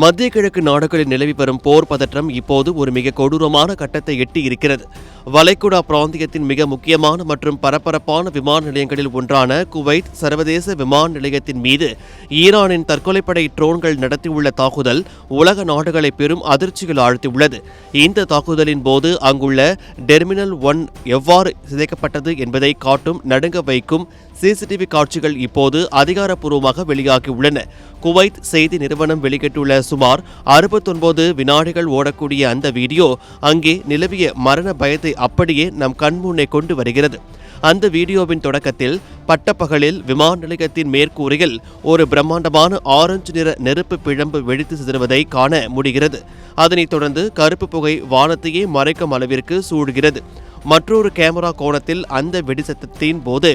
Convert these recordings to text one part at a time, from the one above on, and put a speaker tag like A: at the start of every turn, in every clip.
A: மத்திய கிழக்கு நாடுகளில் நிலவி வரும் போர் பதற்றம் இப்போது ஒரு மிக கொடூரமான கட்டத்தை எட்டி இருக்கிறது. வளைகுடா பிராந்தியத்தின் மிக முக்கியமான மற்றும் பரபரப்பான விமான நிலையங்களில் ஒன்றான குவைத் சர்வதேச விமான நிலையத்தின் மீது ஈரானின் தற்கொலைப்படை ட்ரோன்கள் நடத்தியுள்ள தாக்குதல் உலக நாடுகளை பெரும் அதிர்ச்சியில் ஆழ்த்தியுள்ளது. இந்த தாக்குதலின் போது அங்குள்ள டெர்மினல் 1 எவ்வாறு சிதைக்கப்பட்டது என்பதை காட்டும் நடுங்க வைக்கும் சிசிடிவி காட்சிகள் இப்போது அதிகாரப்பூர்வமாக வெளியாகியுள்ளன. குவைத் செய்தி நிறுவனம் வெளியிட்டுள்ள சுமார் 69 வினாடிகள் ஓடக்கூடிய அந்த வீடியோ அங்கே நிலவிய மரண பயத்தை அப்படியே நம் கண்முன்னே கொண்டு வருகிறது. அந்த வீடியோவின் தொடக்கத்தில் பட்டப்பகலில் விமான நிலையத்தின் மேற்கூரையில் ஒரு பிரம்மாண்டமான ஆரஞ்சு நிற நெருப்பு பிழம்பு வெடித்து சிதறுவதை காண முடிகிறது. அதனைத் தொடர்ந்து கருப்பு புகை வானத்தையே மறைக்கும் அளவிற்கு சூடுகிறது. மற்றொரு கேமரா கோணத்தில் அந்த வெடிசத்தத்தின் போது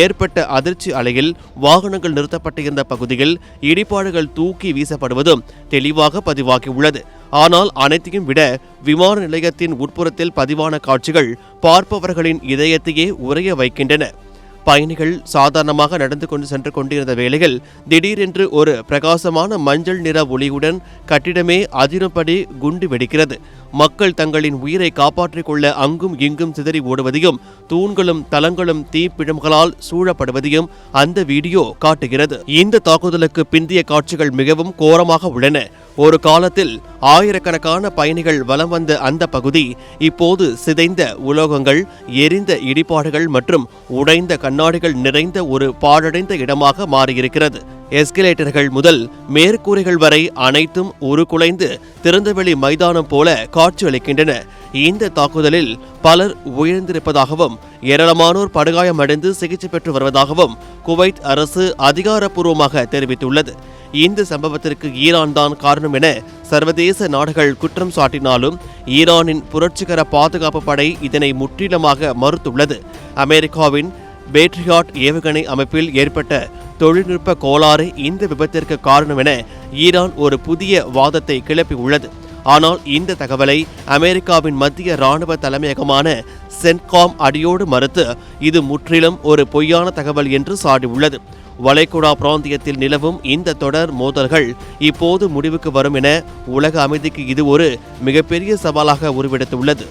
A: ஏற்பட்ட அதிர்ச்சி அலையில் வாகனங்கள் நிறுத்தப்பட்டிருந்த பகுதியில் இடிபாடுகள் தூக்கி வீசப்படுவதும் தெளிவாக பதிவாகியுள்ளது. ஆனால் அனைத்தையும் விட விமான நிலையத்தின் உட்புறத்தில் பதிவான காட்சிகள் பார்ப்பவர்களின் இதயத்தையே உறைய வைக்கின்றன. பயணிகள் சாதாரணமாக நடந்து கொண்டு சென்று கொண்டிருந்த வேளையில் திடீரென்று ஒரு பிரகாசமான மஞ்சள் நிற ஒளியுடன் கட்டிடமே அதிரும்படி குண்டு வெடிக்கிறது. மக்கள் தங்களின் உயிரை காப்பாற்றிக் கொள்ள அங்கும் இங்கும் சிதறி ஓடுவதையும் தூண்களும் தளங்களும் தீப்பிழம்புகளால் சூழப்படுவதையும் அந்த வீடியோ காட்டுகிறது. இந்த தாக்குதலுக்கு பிந்தைய காட்சிகள் மிகவும் கோரமாக உள்ளன. ஒரு காலத்தில் ஆயிரக்கணக்கான பயணிகள் வலம் வந்த அந்த பகுதி இப்போது சிதைந்த உலோகங்கள், எரிந்த இடிபாடுகள் மற்றும் உடைந்த கண்ணாடிகள் நிறைந்த ஒரு பாழடைந்த இடமாக மாறியிருக்கிறது. எஸ்கலேட்டர்கள் முதல் மேற்கூரைகள் வரை அனைத்தும் உருக்குலைந்து திறந்தவெளி மைதானம் போல காட்சியளிக்கின்றன. இந்த தாக்குதலில் பலர் உயிரிழந்திருப்பதாகவும் ஏராளமானோர் படுகாயமடைந்து சிகிச்சை பெற்று வருவதாகவும் குவைத் அரசு அதிகாரப்பூர்வமாக தெரிவித்துள்ளது. இந்த சம்பவத்திற்கு ஈரான் தான் காரணம் என சர்வதேச நாடுகள் குற்றம் சாட்டினாலும் ஈரானின் புரட்சிகர பாதுகாப்பு படை இதனை முற்றிலுமாக மறுத்துள்ளது. அமெரிக்காவின் பேட்ரியாட் ஏவுகணை அமைப்பில் ஏற்பட்ட தொழில்நுட்ப கோளாறு இந்த விபத்திற்கு காரணம் என ஈரான் ஒரு புதிய வாதத்தை கிளப்பியுள்ளது. ஆனால் இந்த தகவலை அமெரிக்காவின் மத்திய இராணுவ தலைமையகமான சென்காம் அடியோடு மறுத்து இது முற்றிலும் ஒரு பொய்யான தகவல் என்று சாடியுள்ளது. வளைகுடா பிராந்தியத்தில் நிலவும் இந்த தொடர் மோதல்கள் இப்போது முடிவுக்கு வரும் என உலக அமைதிக்கு இது ஒரு மிகப்பெரிய சவாலாக உருவெடுத்துள்ளது.